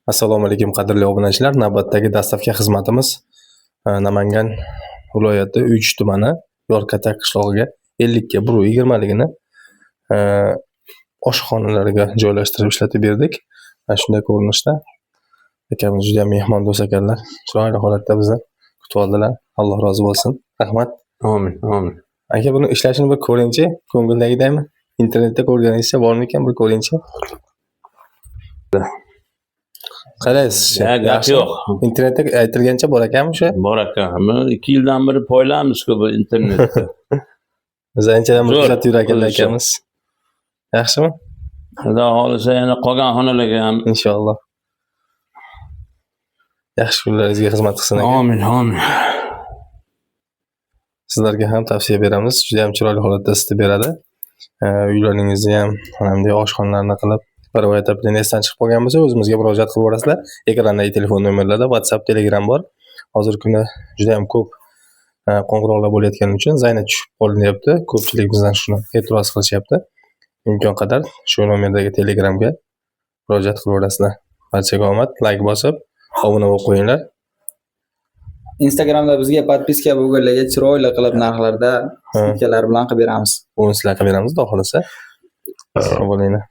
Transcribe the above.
Assalomu alaykum qadrli obunachilar. Navbatdagi dastavka xizmatimiz Namangan viloyati Uch tumani Yorkata qishlog'iga 50 ga 120 ligini oshxonalarga joylashtirib ishlatib berdik. Shunday ko'rinishda akamiz juda mehmondo'st ekanlar. Chiroyli holatda bizni kutib oldilar. Alloh rozi bo'lsin. Rahmat. Amin, amin. Aka, buni ishlashini bir ko'ringchi. Ko'ngildagidaymi? Internetda ko'rganingizcha bormi ekan, bir ko'ringchi. Qaraysiz. Gap yo'q. Internetda aytilgancha bor ekanmi o'sha? Bor ekan. 2 yildan beri poylaymiz-ku bu internetda. Biz anchadan beri kuzatib yurar ekanlar akamiz. Yaxshimi? Xudo xolisa yana qolgan xonalarga ham Inshaalloh. Yaxshi kunlaringizga xizmat qilsin aka. amin, amin. Sizlarga ham tavsiya beramiz. Juda ham chiroyli holatda isitib beradi. Uylaringizni ham, hamda oshxonalarni qilib, bir vaqtda esdan chiqib qolgan bo'lsa, o'zimizga murojaat qilib borasizlar. Ekrandagi telefon nomerlarda WhatsApp, Telegram bor. Hozirgi kunda juda ham ko'p qo'ng'iroqlar bo'layotgani uchun zaynat tushib qolinyapti. Ko'pchilik bizdan shuni e'tiroz qilishyapti. Imkon qadar shu nomerdagi Telegramga murojaat qilib borasizlar. Barchaga omad, like bosib, obuna bo'lib qo'yinglar. Instagramda bizga podpiska bo'lganlarga chiroyli qilib narxlarda skidkalar bilan qilib beramiz. Uni sizlar qilib beramiz, xudo xolisa. Sog' bo'linglar.